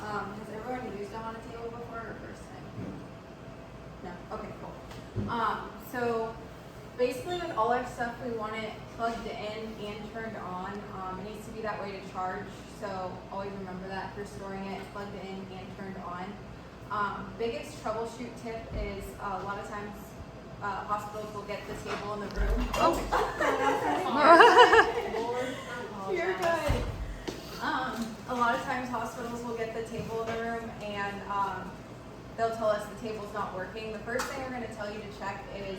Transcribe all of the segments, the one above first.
Has everyone used a Hana table before or first time? No? Okay, cool. So basically with all our stuff, we want it plugged in and turned on. It needs to be that way to charge, so always remember that if you're storing it plugged in and turned on. Biggest troubleshoot tip is a lot of times hospitals will get the table in the room. Oh, you're good. A lot of times hospitals will get the table in the room and they'll tell us the table's not working. The first thing we're going to tell you to check is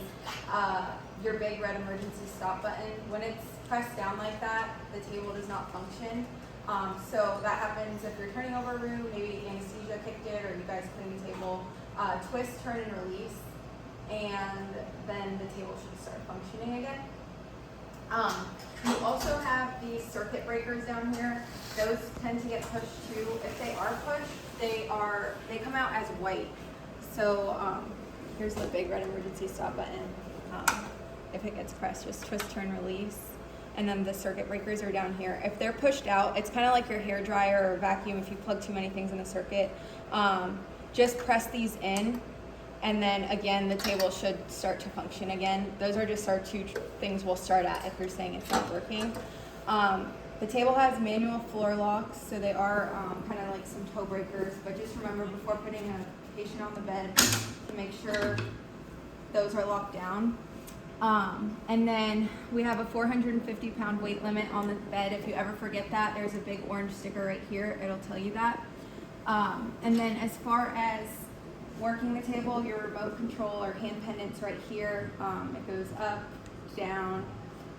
your big red emergency stop button. When it's pressed down like that, the table does not function. So that happens if you're turning over a room, maybe anesthesia kicked it, or you guys clean the table. Twist, turn, and release, and then the table should start functioning again. You also have these circuit breakers down here. Those tend to get pushed too. If they are pushed, they come out as white. So here's the big red emergency stop button. If it gets pressed, just twist, turn, release. And then the circuit breakers are down here. If they're pushed out, it's kind of like your hair dryer or vacuum if you plug too many things in the circuit. Just press these in, and then again, the table should start to function again. Those are just our two things we'll start at if you're saying it's not working. The table has manual floor locks, so they are kind of like some toe breakers, but just remember before putting a patient on the bed to make sure those are locked down. And then we have a 450-pound weight limit on the bed. If you ever forget that, there's a big orange sticker right here. It'll tell you that. And then as far as working the table, your remote control or hand pendant's right here. It goes up, down,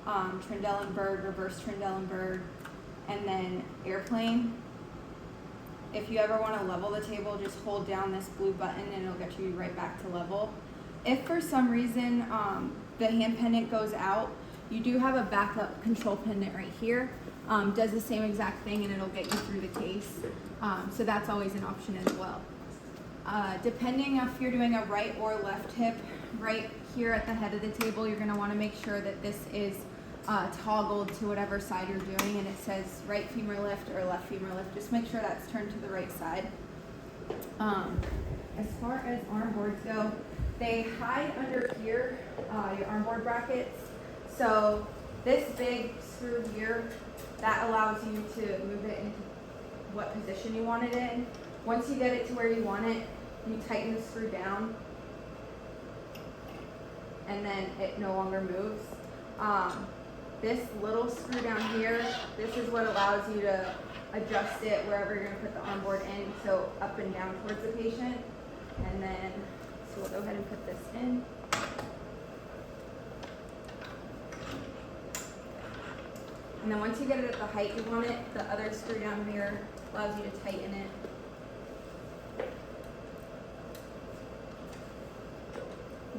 Trendelenburg, reverse Trendelenburg, and then airplane. If you ever want to level the table, just hold down this blue button and it'll get you right back to level. If for some reason the hand pendant goes out, you do have a backup control pendant right here. Does the same exact thing and it'll get you through the case. So that's always an option as well. Depending if you're doing a right or left hip, right here at the head of the table, you're going to want to make sure that this is toggled to whatever side you're doing, and it says right femur lift or left femur lift. Just make sure that's turned to the right side. As far as arm boards go, they hide under here, your arm board brackets. So this big screw here, that allows you to move it into what position you want it in. Once you get it to where you want it, you tighten the screw down, and then it no longer moves. This little screw down here, this is what allows you to adjust it wherever you're going to put the arm board in, so up and down towards the patient. And then, so we'll go ahead and put this in. And then once you get it at the height you want it, the other screw down here allows you to tighten it.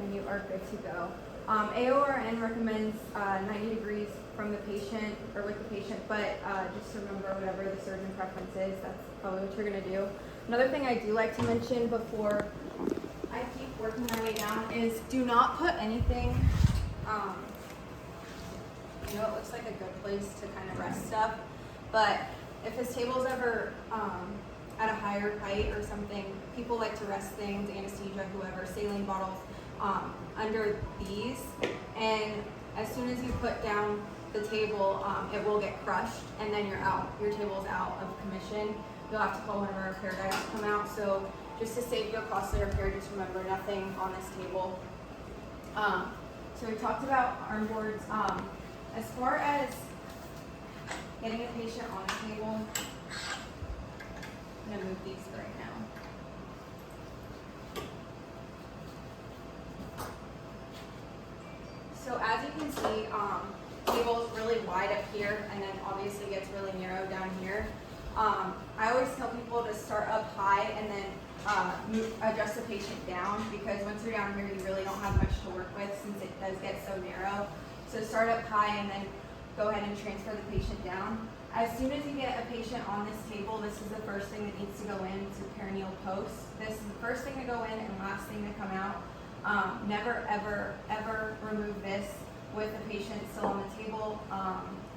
And you are good to go. AORN recommends 90 degrees from the patient or with the patient, but just remember whatever the surgeon preference is, that's probably what you're going to do. Another thing I do like to mention before I keep working my way down is do not put anything, it looks like a good place to kind of rest stuff, but if this table's ever at a higher height or something, people like to rest things, anesthesia, whoever, saline bottles, under these, and as soon as you put down the table, it will get crushed, and then you're out. Your table's out of commission. You'll have to call one of our repair guys to come out. So just to save you a costly repair, just remember nothing on this table. So we talked about arm boards. As far as getting a patient on a table, I'm gonna move these right now. So as you can see, table is really wide up here, and then obviously gets really narrow down here. I always tell people to start up high and then adjust the patient down, because once you're down here, you really don't have much to work with since it does get so narrow. So start up high and then go ahead and transfer the patient down. As soon as you get a patient on this table, this is the first thing that needs to go in. It's a perineal post. This is the first thing to go in and last thing to come out. Never, ever, ever remove this with a patient still on the table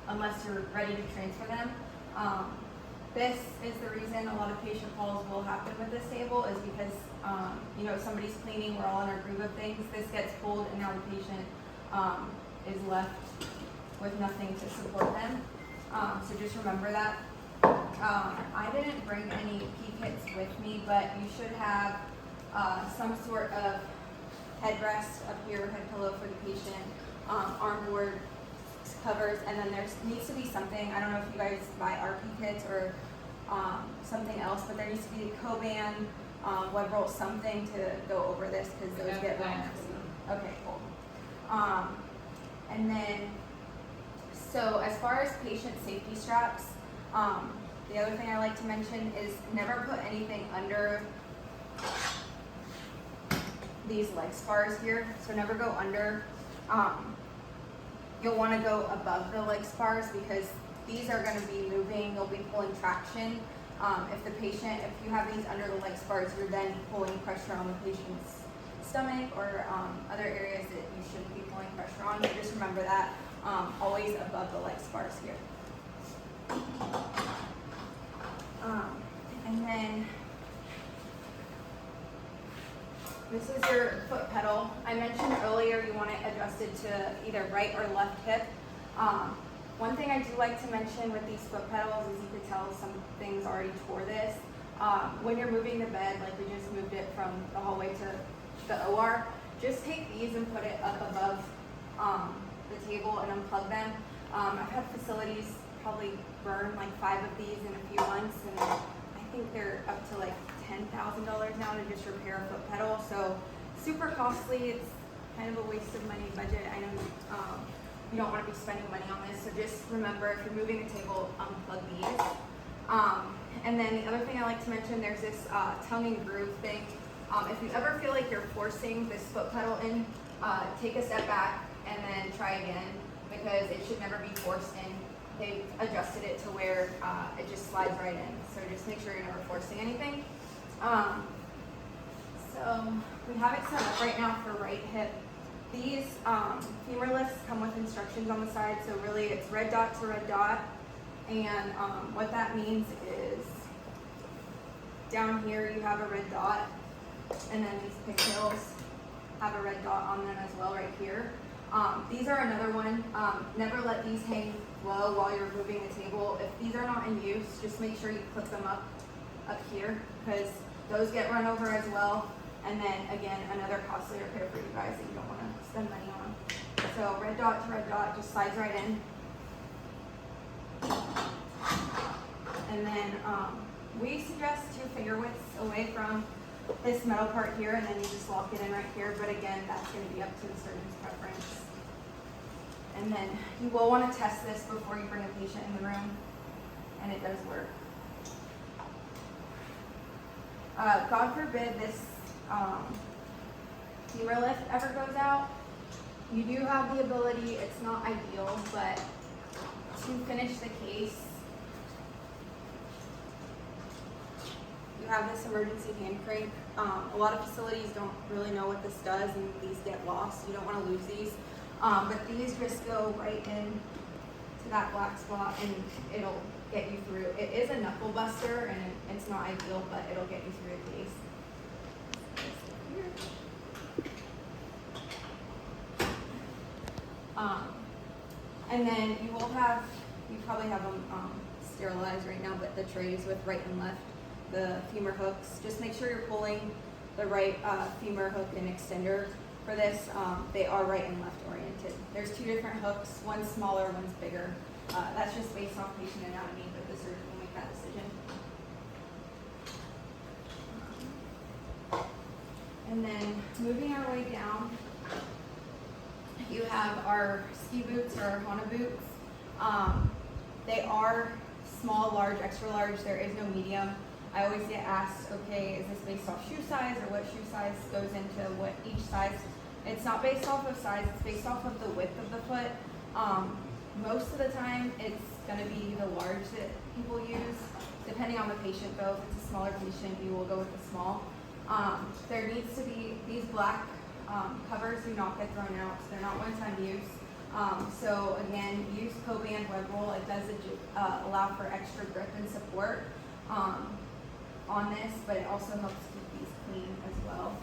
unless you're ready to transfer them. This is the reason a lot of patient falls will happen with this table is because, you know, somebody's cleaning, we're all in our groove of things, this gets pulled and now the patient is left with nothing to support them. So just remember that. I didn't bring any P kits with me, but you should have some sort of headrest up here, head pillow for the patient, arm board covers, and then there needs to be something, I don't know if you guys buy RP kits or something else, but there needs to be a co-band, web roll, something to go over this because those get really messy. Okay, cool. And then, so as far as patient safety straps, the other thing I like to mention is never put anything under these leg spars here, so never go under. You'll want to go above the leg spars because these are going to be moving, you'll be pulling traction. If you have these under the leg spars, you're then pulling pressure on the patient's stomach or other areas that you shouldn't be pulling pressure on. So just remember that, always above the leg spars here. And then this is your foot pedal. I mentioned earlier you want it adjusted to either right or left hip. One thing I do like to mention with these foot pedals is you could tell some things already tore this. When you're moving the bed, like we just moved it from the hallway to the OR, just take these and put it up above the table and unplug them. I've had facilities probably burn like 5 of these in a few months, and I think they're up to like $10,000 now to just repair a foot pedal. So super costly. It's kind of a waste of money budget. I know you don't want to be spending money on this. So just remember, if you're moving the table, unplug these. And then the other thing I like to mention, there's this tongue and groove thing. If you ever feel like you're forcing this foot pedal in, take a step back and then try again, because it should never be forced in. They adjusted it to where it just slides right in. So just make sure you're never forcing anything. So we have it set up right now for right hip. These femur lifts come with instructions on the side. So really it's red dot to red dot. And what that means is down here you have a red dot, and then these pigtails have a red dot on them as well right here. These are another one. Never let these hang low while you're moving the table. If these are not in use, just make sure you clip them up here, because those get run over as well. And then again, another costly repair for you guys that you don't want to spend money on. So red dot to red dot just slides right in. And then we suggest 2 finger widths away from this metal part here, and then you just lock it in right here. But again, that's going to be up to the surgeon's preference. And then you will want to test this before you bring a patient in the room, and it does work. God forbid this femur lift ever goes out. You do have the ability, it's not ideal, but to finish the case, you have this emergency hand crank. A lot of facilities don't really know what this does, and these get lost. You don't want to lose these. But these just go right in to that black spot, and it'll get you through. It is a knuckle buster, and it's not ideal, but it'll get you through the case. And then you probably have them sterilized right now, but the trays with right and left, the femur hooks, just make sure you're pulling the right femur hook and extender for this. They are right and left oriented. There's 2 different hooks, one's smaller, one's bigger. That's just based off patient anatomy, but the surgeon will make that decision. And then moving our way down, you have our ski boots or our Hana boots. They are small, large, extra large. There is no medium. I always get asked, okay, is this based off shoe size, or what shoe size goes into what each size? It's not based off of size, it's based off of the width of the foot. Most of the time, it's gonna be the large that people use. Depending on the patient though, if it's a smaller patient, you will go with the small. There needs to be, these black covers do not get thrown out, so they're not one-time use. So again, use co-band web roll. It does allow for extra grip and support on this, but it also helps keep these clean as well.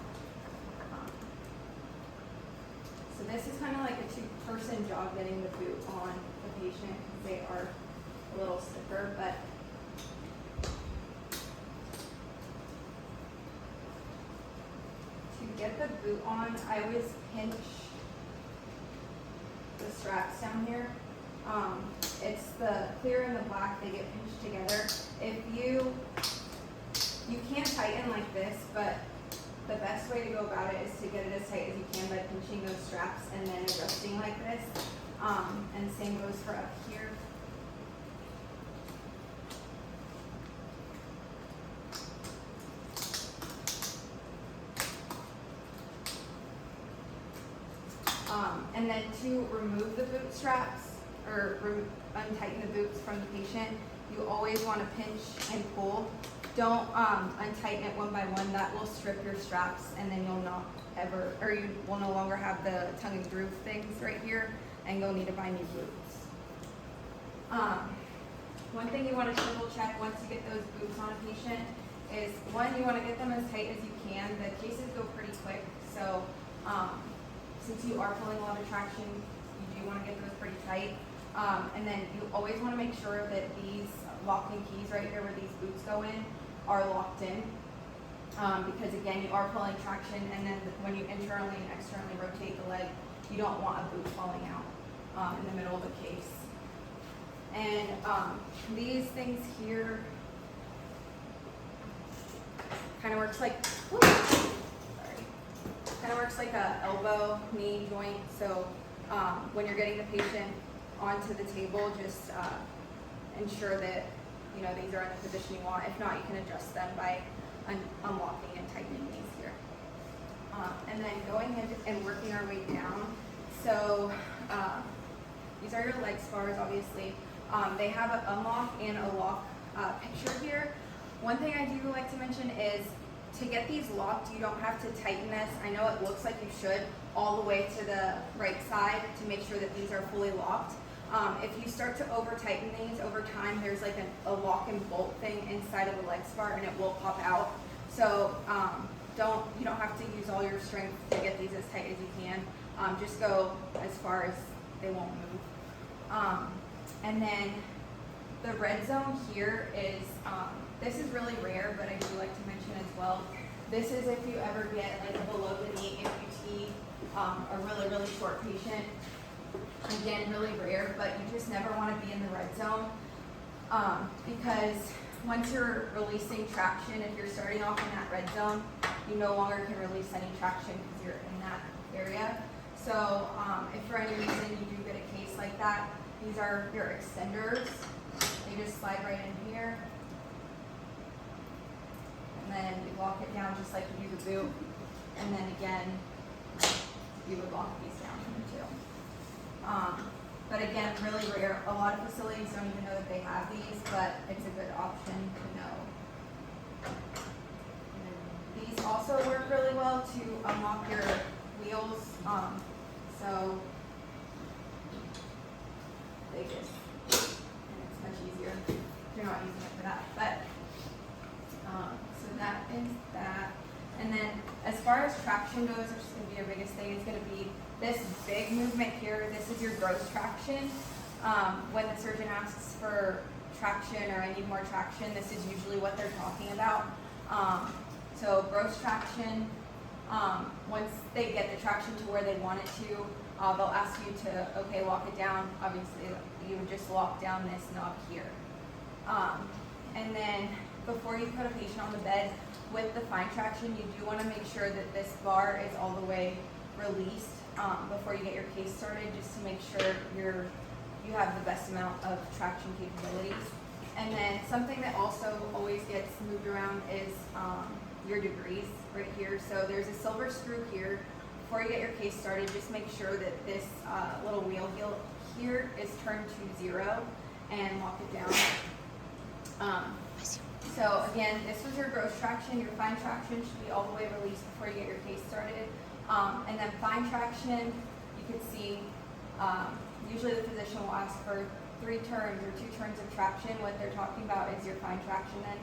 So this is kind of like a two-person job getting the boot on the patient because they are a little stiffer, but to get the boot on, I always pinch the straps down here. It's the clear and the black, they get pinched together. If you can't tighten like this, but the best way to go about it is to get it as tight as you can by pinching those straps and then adjusting like this. And same goes for up here. And then to remove the boot straps or untighten the boots from the patient, you always want to pinch and pull. Don't untighten it one by one. That will strip your straps, and then you'll not ever, or you will no longer have the tongue and groove things right here, and you'll need to buy new boots. One thing you want to triple check once you get those boots on a patient is, one, you want to get them as tight as you can. The cases go pretty quick, so since you are pulling a lot of traction, you do want to get those pretty tight. And then you always want to make sure that these locking keys right here where these boots go in are locked in. Because again, you are pulling traction, and then when you internally and externally rotate the leg, you don't want a boot falling out in the middle of the case. And these things here kind of works like, a elbow knee joint. So when you're getting the patient onto the table, just ensure that these are in the position you want. If not, you can adjust them by unlocking and tightening these here. And then going in and working our way down. So these are your leg spars, obviously. They have an unlock and a lock picture here. One thing I do like to mention is to get these locked, you don't have to tighten this. I know it looks like you should all the way to the right side to make sure that these are fully locked. If you start to over tighten these over time, there's like a lock and bolt thing inside of the leg spar, and it will pop out. So you don't have to use all your strength to get these as tight as you can. Just go as far as they won't move. And then the red zone here is, this is really rare, but I do like to mention as well. This is if you ever get like a below the knee amputee, a really, really short patient. Again, really rare, but you just never want to be in the red zone because once you're releasing traction, if you're starting off in that red zone, you no longer can release any traction because you're in that area. So if for any reason you do get a case like that, these are your extenders. They just slide right in here. And then you lock it down just like you do the boot. And then again, you would lock these down here too. But again, really rare. A lot of facilities don't even know that they have these, but it's a good option to know. These also work really well to unlock your wheels. So they just, and it's much easier if you're not using it for that. But so that is that. And then as far as traction goes, which is going to be your biggest thing, it's going to be this big movement here. This is your gross traction. When the surgeon asks for traction or I need more traction, this is usually what they're talking about. So gross traction, once they get the traction to where they want it to, they'll ask you to, okay, lock it down. Obviously, you would just lock down this knob here. And then before you put a patient on the bed, with the fine traction, you do want to make sure that this bar is all the way released before you get your case started, just to make sure you have the best amount of traction capabilities. And then something that also always gets moved around is your degrees right here. So there's a silver screw here. Before you get your case started, just make sure that this little wheel here is turned to 0 and lock it down. So again, this was your gross traction. Your fine traction should be all the way released before you get your case started. And then fine traction, you can see Usually the physician will ask for 3 turns or 2 turns of traction. What they're talking about is your fine traction then.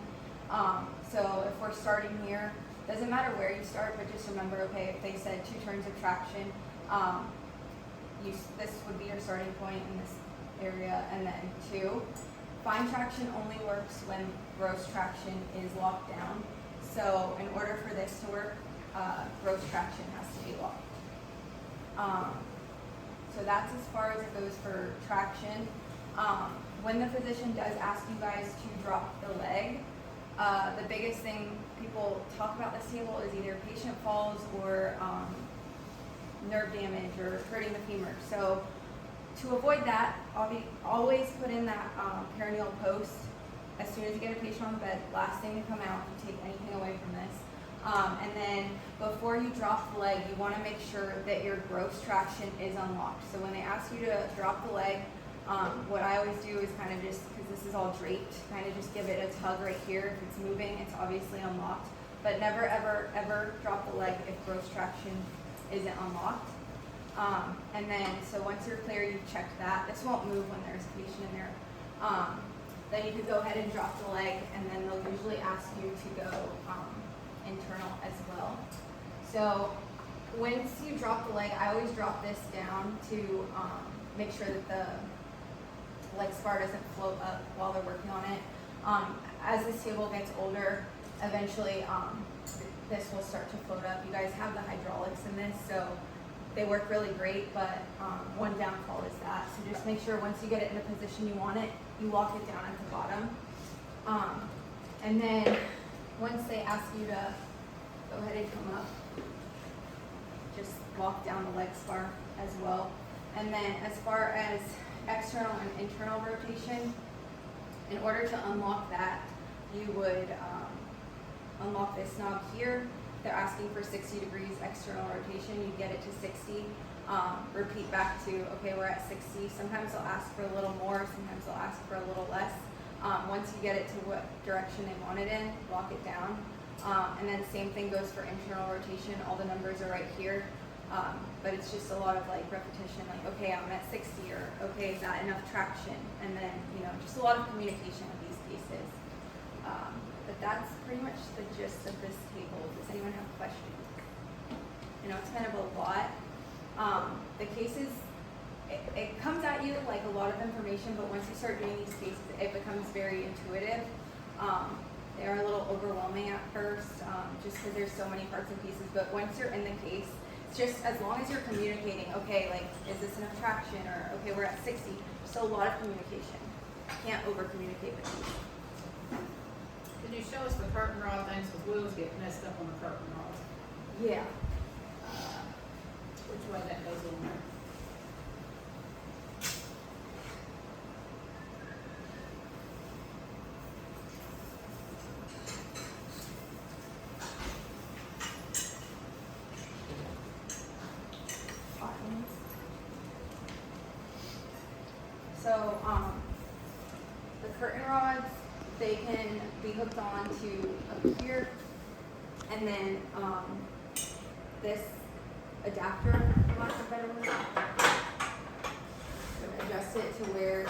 So if we're starting here, doesn't matter where you start, but just remember, okay, if they said 2 turns of traction, this would be your starting point in this area, and then 2. Fine traction only works when gross traction is locked down. So in order for this to work, gross traction has to be locked. So that's as far as it goes for traction. When the physician does ask you guys to drop the leg, the biggest thing people talk about this table is either patient falls or nerve damage or hurting the femur. So to avoid that, always put in that perineal post as soon as you get a patient on the bed. Last thing to come out if you take anything away from this. And then before you drop the leg, you want to make sure that your gross traction is unlocked. So when they ask you to drop the leg, what I always do is kind of just, because this is all draped, kind of just give it a tug right here. If it's moving, it's obviously unlocked. But never, ever, ever drop the leg if gross traction isn't unlocked. And then, so once you're clear, you've checked that. This won't move when there's a patient in there. Then you could go ahead and drop the leg, and then they'll usually ask you to go internal as well. So once you drop the leg, I always drop this down to make sure that the leg spar doesn't float up while they're working on it. As this table gets older, eventually this will start to float up. You guys have the hydraulics in this, so they work really great, but one downfall is that. So just make sure once you get it in the position you want it, you lock it down at the bottom. And then once they ask you to go ahead and come up, just lock down the leg spar as well. And then as far as external and internal rotation, in order to unlock that, you would unlock this knob here. They're asking for 60 degrees external rotation. You get it to 60. Repeat back to, okay, we're at 60. Sometimes they'll ask for a little more, sometimes they'll ask for a little less. Once you get it to what direction they want it in, lock it down. And then same thing goes for internal rotation. All the numbers are right here. But it's just a lot of like repetition, like, okay, I'm at 60, or okay, is that enough traction? And then, just a lot of communication with these cases. But that's pretty much the gist of this table. Does anyone have questions? It's kind of a lot. The cases, it comes at you like a lot of information, but once you start doing these cases, it becomes very intuitive. They are a little overwhelming at first, just because there's so many parts and pieces, but once you're in the case, it's just as long as you're communicating, okay, like, is this enough traction, or okay, we're at 60, just a lot of communication. Can't over-communicate with these. Could you show us the curtain rod things, because we always get messed up on the curtain rods? Yeah. Which way that goes in there? So, the curtain rods, they can be hooked on to up here, and then this adapter, for lack of a better word, so adjust it to where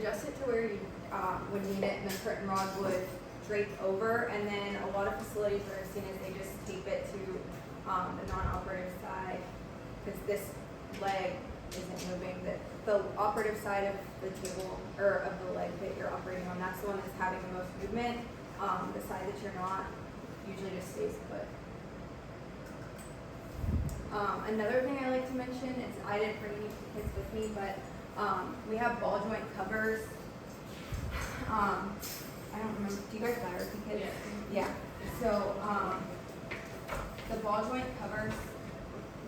adjust it to where you would need it, and the curtain rod would drape over. And then a lot of facilities that I've seen is they just tape it to the non-operative side, because this leg isn't moving. The operative side of the table, or of the leg that you're operating on, that's the one that's having the most movement. The side that you're not usually just stays put. Another thing I like to mention is, I didn't bring any kids with me, but we have ball joint covers. I don't remember. Do you guys buy our kids? Yeah. So the ball joint covers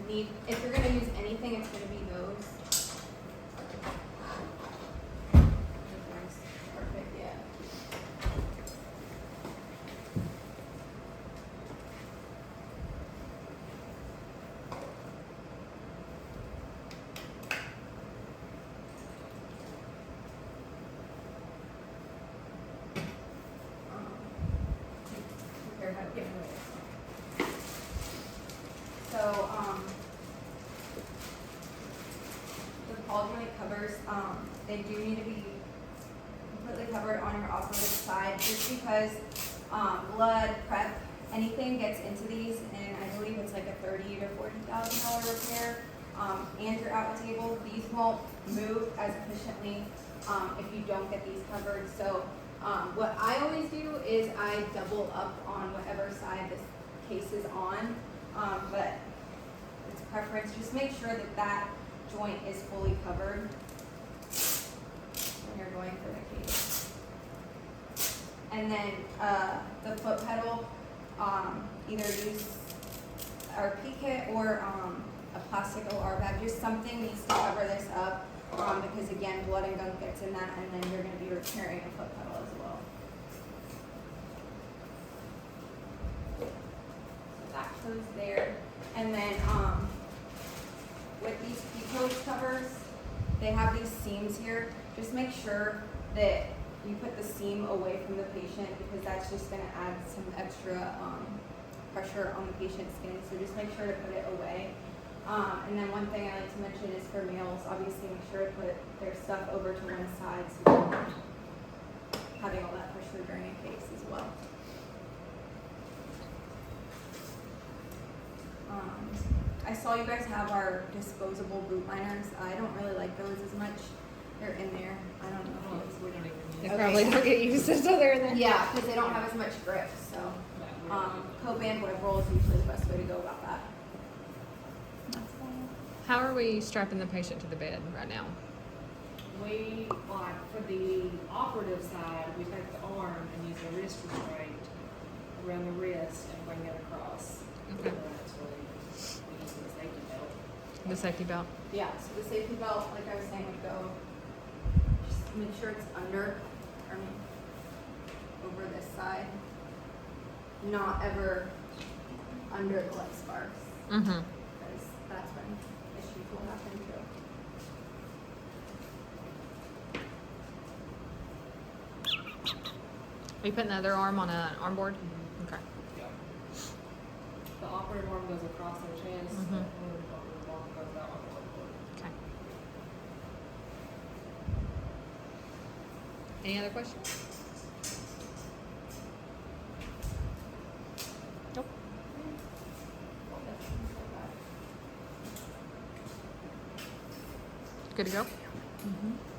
need, if you're going to use anything, it's going to be those. Perfect. Yeah. all joint covers, they do need to be completely covered on your operative side, just because blood, prep, anything gets into these, and I believe it's like a $30,000 to $40,000 repair. And your out table, these won't move as efficiently if you don't get these covered. So what I always do is I double up on whatever side this case is on, but it's preference. Just make sure that that joint is fully covered when you're going for the case. And then the foot pedal, either use our P-kit or a plastic OR bag. Just something needs to cover this up because again, blood and gunk gets in that, and then you're going to be repairing a foot pedal as well. So that goes there. And then with these P-post covers, they have these seams here. Just make sure that you put the seam away from the patient, because that's just going to add some extra pressure on the patient's skin. So just make sure to put it away. And then one thing I like to mention is for males, obviously make sure to put their stuff over to one side so they're not having all that pressure during a case as well. I saw you guys have our disposable boot liners. I don't really like those as much. They're in there. I don't know if We don't even They use probably don't get used to, so they're in there. yeah, because they don't have as much grip. So co-band web roll is usually the best way to go about that. How are we strapping the patient to the bed right now? We, like, for the operative side, we take the arm and use a wrist restraint around the wrist and bring it across. Okay. And that's really, we use the safety belt. The safety belt? Yeah, so the safety belt, like I was saying, would go, just make sure it's under, over this side. Not ever under the leg sparse, Mm-hmm. because that's when issues will happen too. Are you putting the other arm on an arm board? Okay. The operative arm goes across their chest, Mhm. and the arm goes out on the arm. Okay. Any other questions? Nope. Good to go? Mm-hmm.